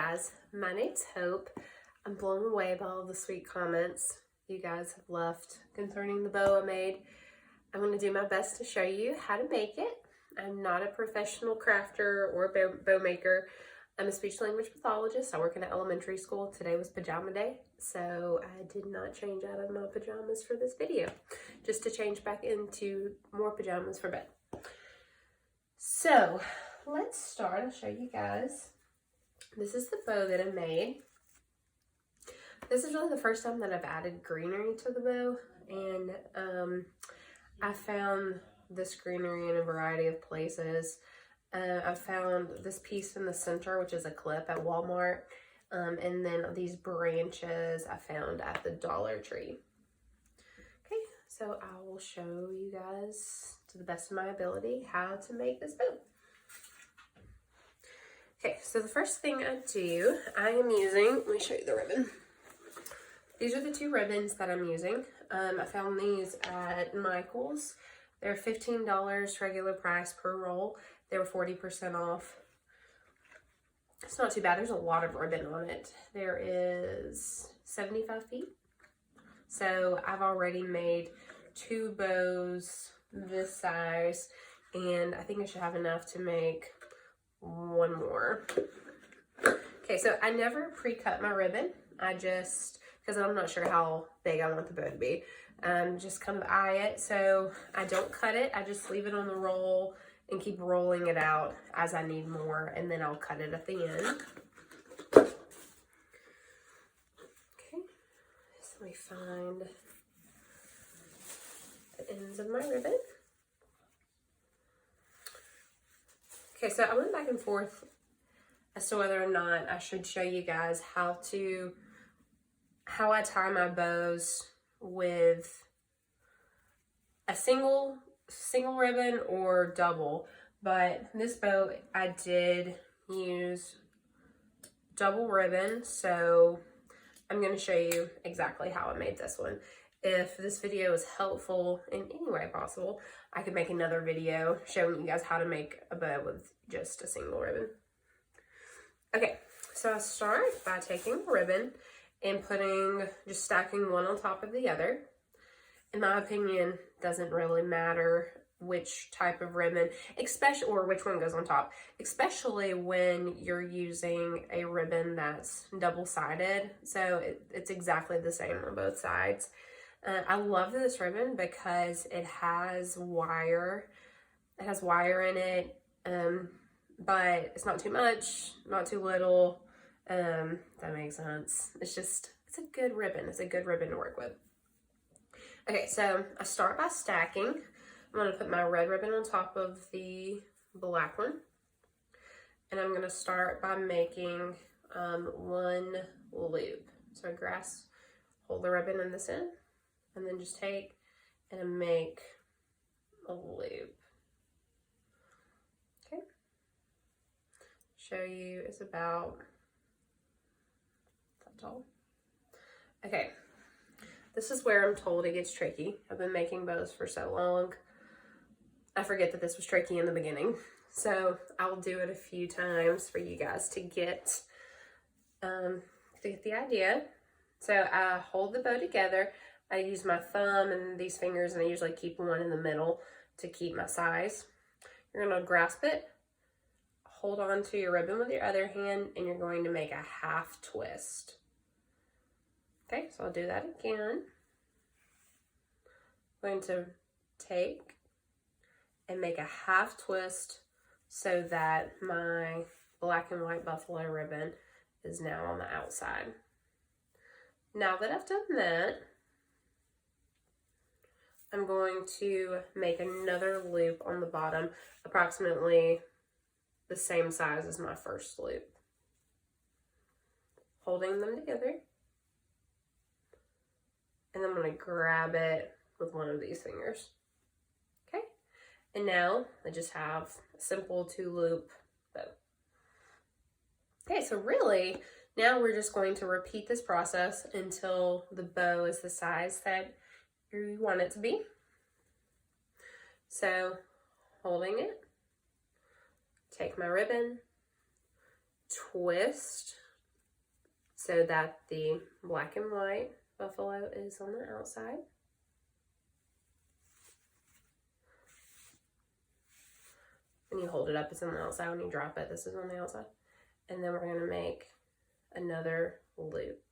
guys, my name's Hope. I'm blown away by all the sweet comments you guys have left concerning the bow I made. I'm going to do my best to show you how to make it. I'm not a professional crafter or bow maker. I'm a speech language pathologist. I work in an elementary school. Today was pajama day, so I did not change out of my pajamas for this video, just to change back into more pajamas for bed. So let's start. I'll show you guys. This is the bow that I made. This is really the first time that I've added greenery to the bow, and I found this greenery in a variety of places. I found this piece in the center, which is a clip at Walmart, and then these branches I found at the Dollar Tree. Okay, so I will show you guys to the best of my ability how to make this bow. Okay, so the first thing I do, I am using, let me show you the ribbon. These are the two ribbons that I'm using. I found these at Michael's. They're $15 regular price per roll. They were 40% off. It's not too bad. There's a lot of ribbon on it. There is 75 feet. So I've already made 2 bows this size, and I think I should have enough to make 1 more. Okay, so I never pre-cut my ribbon. I just, because I'm not sure how big I want the bow to be, just kind of eye it. So I don't cut it. I just leave it on the roll and keep rolling it out as I need more, and then I'll cut it at the end. Okay, so let me find the ends of my ribbon. Okay, so I went back and forth as to whether or not I should show you guys how I tie my bows with a single ribbon or double. But this bow I did use double ribbon, so I'm going to show you exactly how I made this one. If this video is helpful in any way possible, I could make another video showing you guys how to make a bow with just a single ribbon. Okay, so I start by taking a ribbon and just stacking one on top of the other. In my opinion, doesn't really matter which type of ribbon, or which one goes on top, especially when you're using a ribbon that's double-sided. So it's exactly the same on both sides. I love this ribbon because it has wire. It has wire in it, but it's not too much, not too little. That makes sense. It's a good ribbon. It's a good ribbon to work with. Okay, so I start by stacking. I'm going to put my red ribbon on top of the black one. And I'm going to start by making 1 loop. So I hold the ribbon in this end, and then just take and make a loop. Okay. Show you, it's about that tall. Okay. This is where I'm told it gets tricky. I've been making bows for so long. I forget that this was tricky in the beginning. So I'll do it a few times for you guys to get the idea. So I hold the bow together. I use my thumb and these fingers, and I usually keep one in the middle to keep my size. You're going to grasp it, hold on to your ribbon with your other hand, and you're going to make a half twist. Okay, so I'll do that again. I'm going to take and make a half twist so that my black and white buffalo ribbon is now on the outside. Now that I've done that, I'm going to make another loop on the bottom, approximately the same size as my first loop. Holding them together. And I'm going to grab it with one of these fingers. Okay? And now I just have a simple 2-loop bow. Okay, so really, now we're just going to repeat this process until the bow is the size that you want it to be. So, holding it, take my ribbon, twist so that the black and white buffalo is on the outside. When you hold it up, it's on the outside. When you drop it, this is on the outside. And then we're gonna make another loop.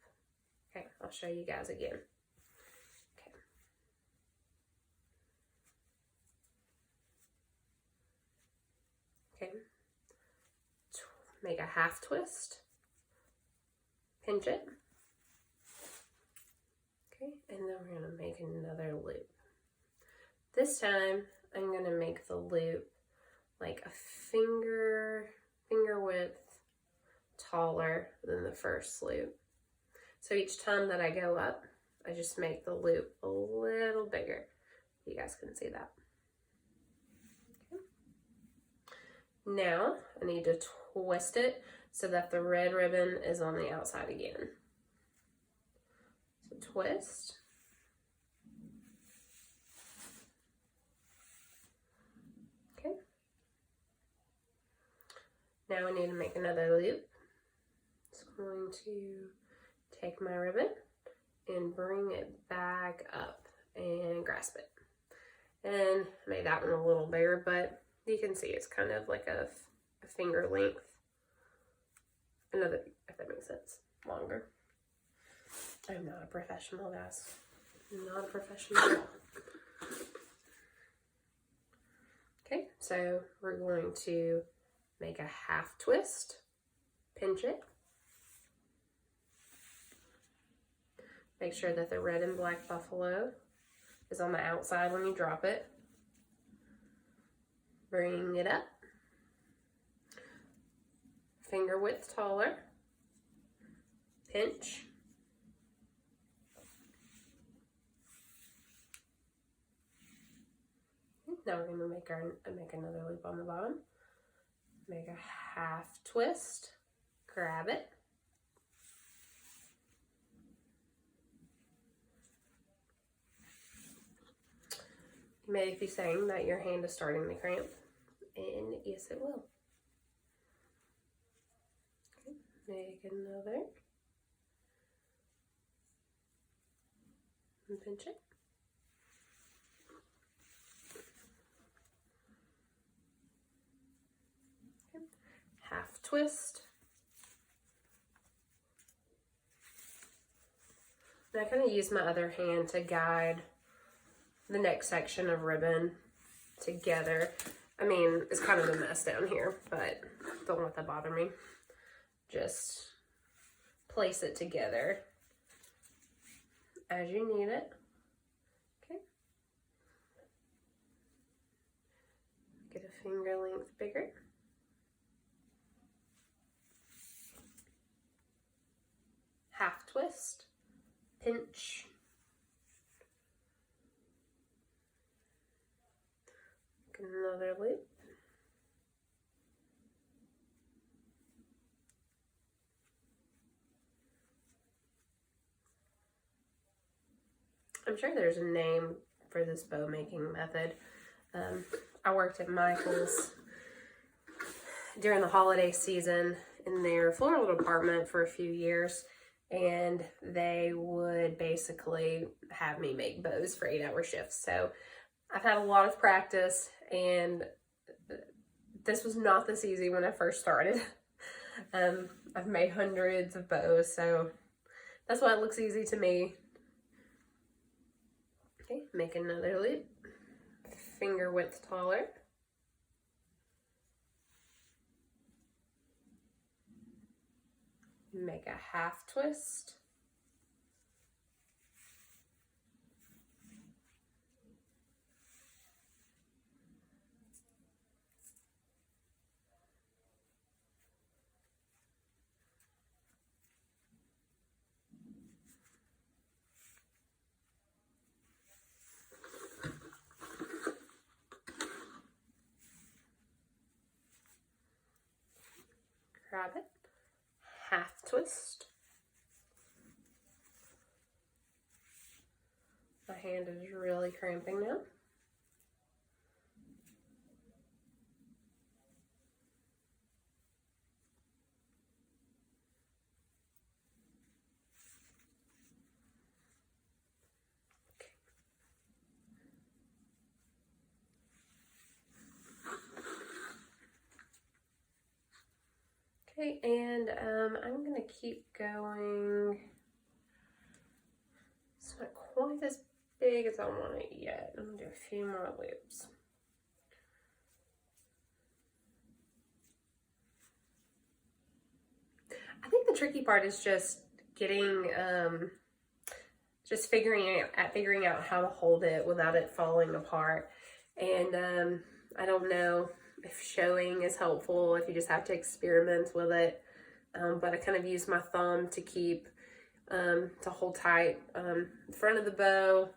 Okay, I'll show you guys again. Okay, make a half twist, pinch it. Okay, and then we're gonna make another loop. This time, I'm gonna make the loop like a finger width taller than the first loop. So each time that I go up, I just make the loop a little bigger. You guys can see that. Okay. Now I need to twist it so that the red ribbon is on the outside again. So twist. Okay. Now I need to make another loop. I'm going to take my ribbon and bring it back up and grasp it. And made that one a little bigger, but you can see it's kind of like a finger length. Another, if that makes sense, longer. I'm not a professional, guys. I'm not a professional at all. Okay, so we're going to make a half twist, pinch it. Make sure that the red and black buffalo is on the outside when you drop it. Bring it up. Finger width taller. Pinch. Now we're going to make another loop on the bottom. Make a half twist. Grab it. You may be saying that your hand is starting to cramp, and yes, it will. Okay, make another, and pinch it. Okay. Half twist. And I kind of use my other hand to guide the next section of ribbon together. I mean, it's kind of a mess down here, but don't let that bother me. Just place it together as you need it. Okay. Get a finger length bigger. Half twist, pinch. Another loop. I'm sure there's a name for this bow making method. I worked at Michael's during the holiday season in their floral department for a few years, and they would basically have me make bows for 8-hour shifts. So I've had a lot of practice, and this was not this easy when I first started. I've made hundreds of bows, so that's why it looks easy to me. Okay, make another loop, finger width taller. Make a half twist. Grab it, half twist. My hand is really cramping now. Okay, and I'm gonna keep going. It's not quite as big as I want it yet. I'm gonna do a few more loops. I think the tricky part is just getting, just figuring out how to hold it without it falling apart. And I don't know if showing is helpful, if you just have to experiment with it. But I kind of use my thumb to keep, to hold tight the front of the bow,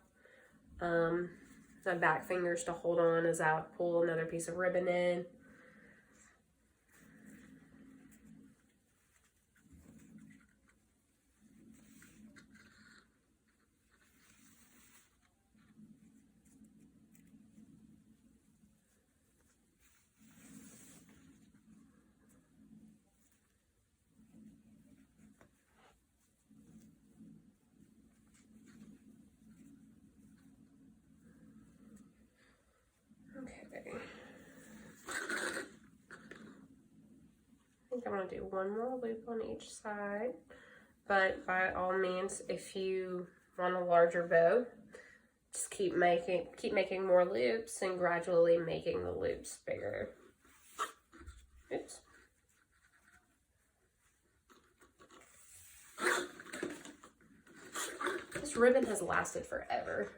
my back fingers to hold on as I pull another piece of ribbon in. Okay. I think I'm going to do one more loop on each side, but by all means, if you want a larger bow, just keep making more loops and gradually making the loops bigger. Oops. This ribbon has lasted forever.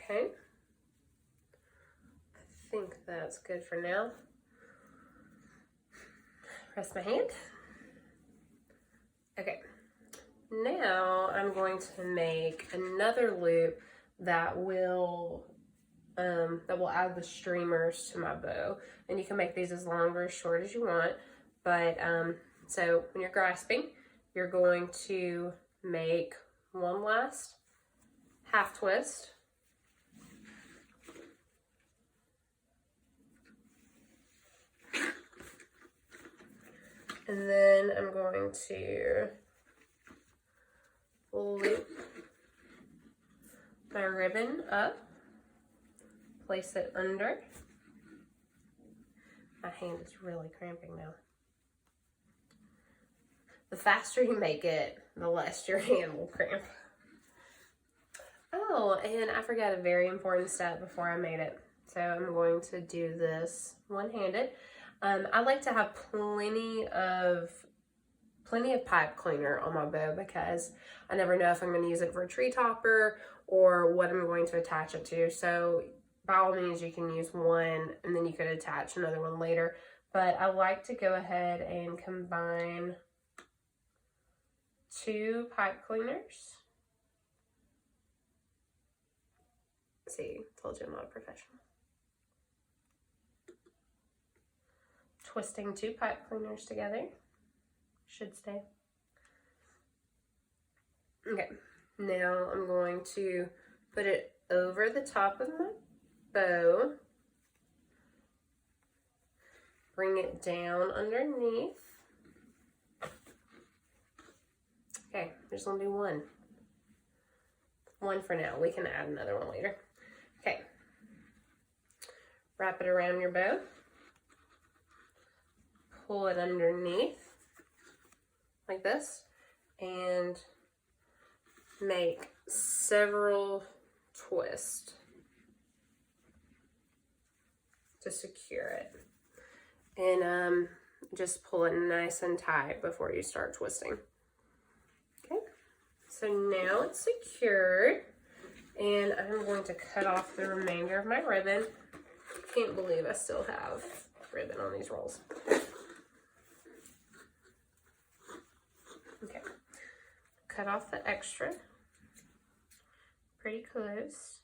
Okay, I think that's good for now. Rest my hand. Okay, now I'm going to make another loop that will add the streamers to my bow, and you can make these as long or as short as you want. But so when you're grasping, you're going to make one last half twist. And then I'm going to loop my ribbon up, place it under. My hand is really cramping now. The faster you make it, the less your hand will cramp. Oh, and I forgot a very important step before I made it. So I'm going to do this one-handed. I like to have plenty of pipe cleaner on my bow because I never know if I'm going to use it for a tree topper or what I'm going to attach it to. So by all means, you can use one and then you could attach another one later. But I like to go ahead and combine 2 pipe cleaners. See, told you I'm not a professional. Twisting 2 pipe cleaners together. Should stay. Okay, now I'm going to put it over the top of my bow. Bring it down underneath. Okay, there's only one. One for now. We can add another one later. Okay. Wrap it around your bow. Pull it underneath like this and make several twists to secure it. And just pull it nice and tight before you start twisting. Okay, so now it's secured and I'm going to cut off the remainder of my ribbon. Can't believe I still have ribbon on these rolls. Okay, cut off the extra, pretty close.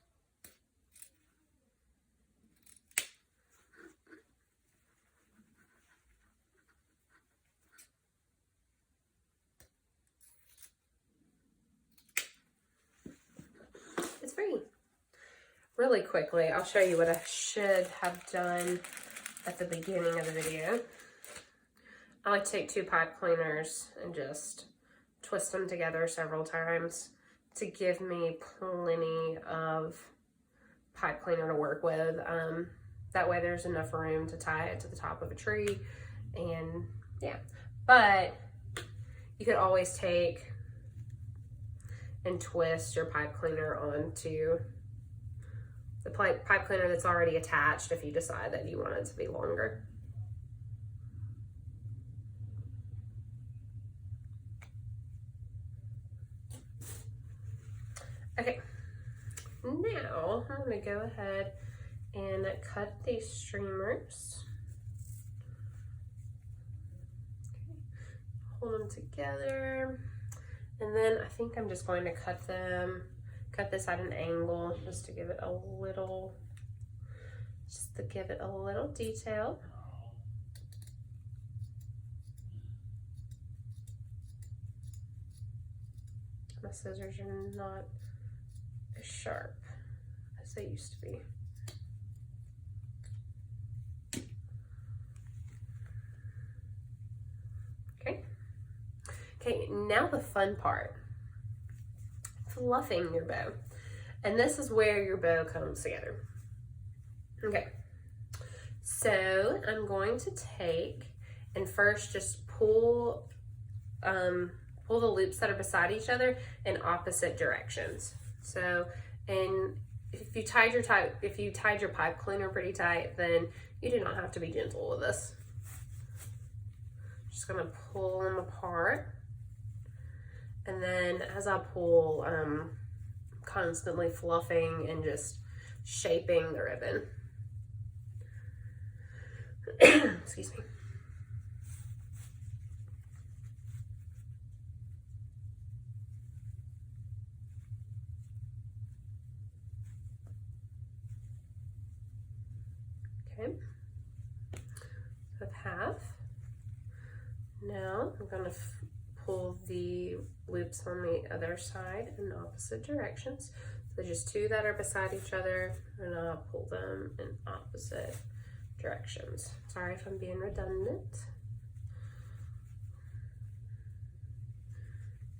It's free. Really quickly, I'll show you what I should have done at the beginning of the video, I like to take 2 pipe cleaners and just twist them together several times to give me plenty of pipe cleaner to work with. That way there's enough room to tie it to the top of a tree, and yeah. But you could always take and twist your pipe cleaner onto the pipe cleaner that's already attached if you decide that you want it to be longer. Okay, now I'm going to go ahead and cut these streamers. Okay. Hold them together, and then I think I'm just going to cut this at an angle just to give it a little detail. My scissors are not as sharp as they used to be. Okay, now the fun part, fluffing your bow. And this is where your bow comes together. Okay, so I'm going to take and first just pull the loops that are beside each other in opposite directions. So, and if you tied your pipe cleaner pretty tight, then you do not have to be gentle with this. Just gonna pull them apart, and then as I pull, constantly fluffing and just shaping the ribbon. Excuse me. Okay, so I've half. Now I'm going to pull the loops on the other side in opposite directions. So just 2 that are beside each other, and I'll pull them in opposite directions. Sorry if I'm being redundant.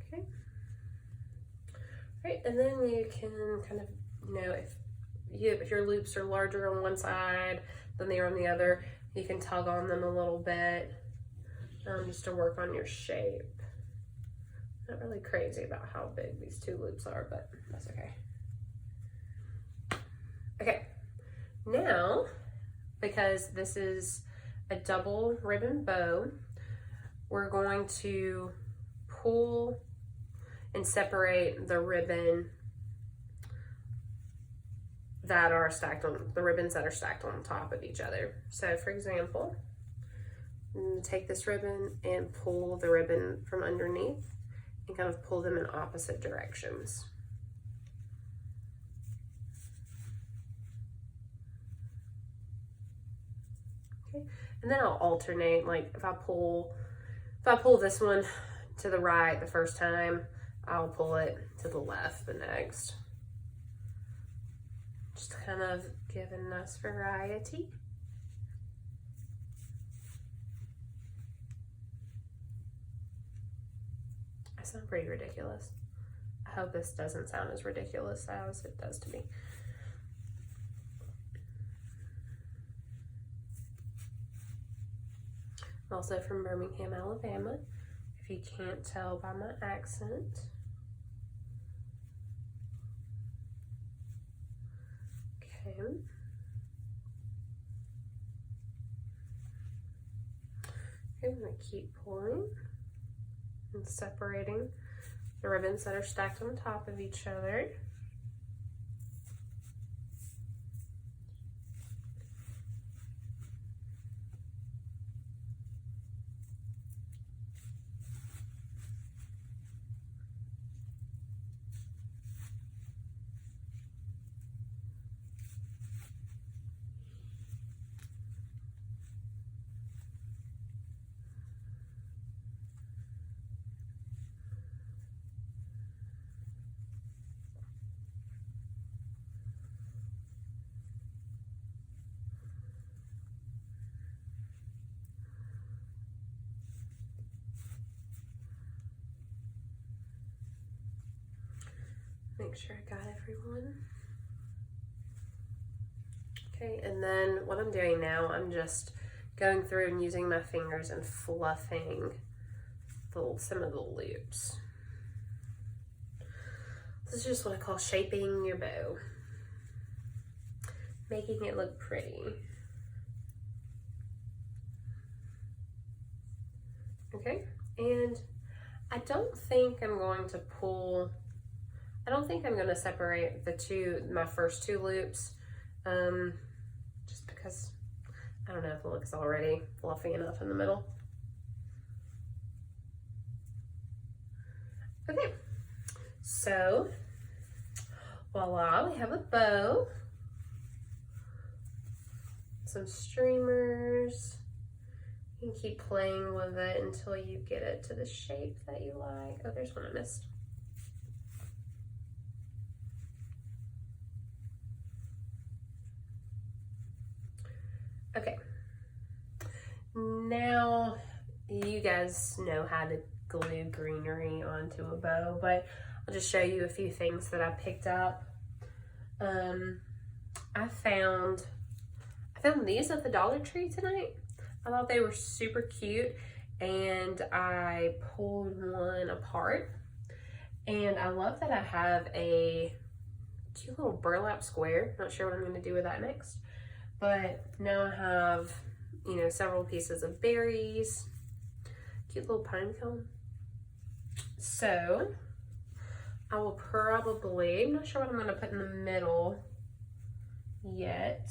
Okay. All right, and then you can kind of, if your loops are larger on one side than they are on the other, you can tug on them a little bit, just to work on your shape. Not really crazy about how big these 2 loops are, but that's okay. Okay, now, because this is a double ribbon bow, we're going to pull and separate the ribbon that are stacked on, the ribbons that are stacked on top of each other. So for example, I'm going to take this ribbon and pull the ribbon from underneath and kind of pull them in opposite directions. Okay, and then I'll alternate. Like if I pull this one to the right the first time, I'll pull it to the left the next. Just kind of giving us variety. I sound pretty ridiculous. I hope this doesn't sound as ridiculous as it does to me. I'm also from Birmingham, Alabama, if you can't tell by my accent. Okay. I'm going to keep pulling and separating the ribbons that are stacked on top of each other. make sure I got everyone. Okay, and then what I'm doing now, I'm just going through and using my fingers and fluffing some of the loops. This is just what I call shaping your bow, making it look pretty. Okay, and I don't think I'm going to separate my first two loops, just because I don't know if it looks already fluffy enough in the middle. Okay, so voila, we have a bow, some streamers. You can keep playing with it until you get it to the shape that you like. Oh, there's one I missed. Okay, now you guys know how to glue greenery onto a bow, but I'll just show you a few things that I picked up. I found these at the Dollar Tree tonight. I thought they were super cute, and I pulled one apart, and I love that I have a cute little burlap square. Not sure what I'm going to do with that next, but now I have, you know, several pieces of berries, cute little pine cone. So I will probably, I'm not sure what I'm going to put in the middle yet.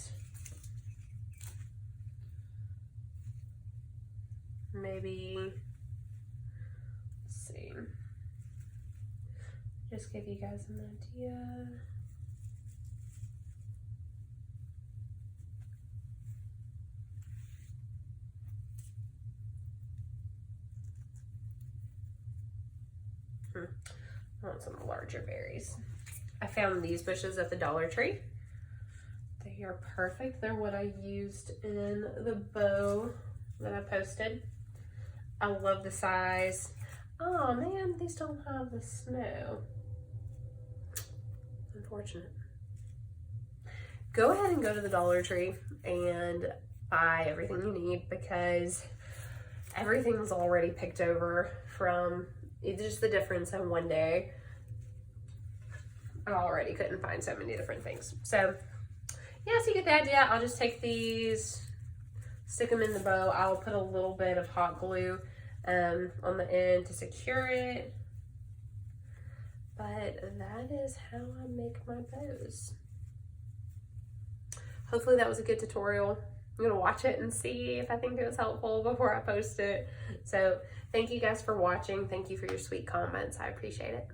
Maybe, let's see, just give you guys an idea. I want some larger berries. I found these bushes at the Dollar Tree. They are perfect. They're what I used in the bow that I posted. I love the size. Oh man, these don't have the snow. Unfortunate. Go ahead and go to the Dollar Tree and buy everything you need, because everything's already picked over from just the difference in one day. I already couldn't find so many different things. So yeah, so you get the idea. I'll just take these, stick them in the bow. I'll put a little bit of hot glue on the end to secure it. But that is how I make my bows. Hopefully that was a good tutorial. I'm gonna watch it and see if I think it was helpful before I post it. So thank you guys for watching. Thank you for your sweet comments. I appreciate it.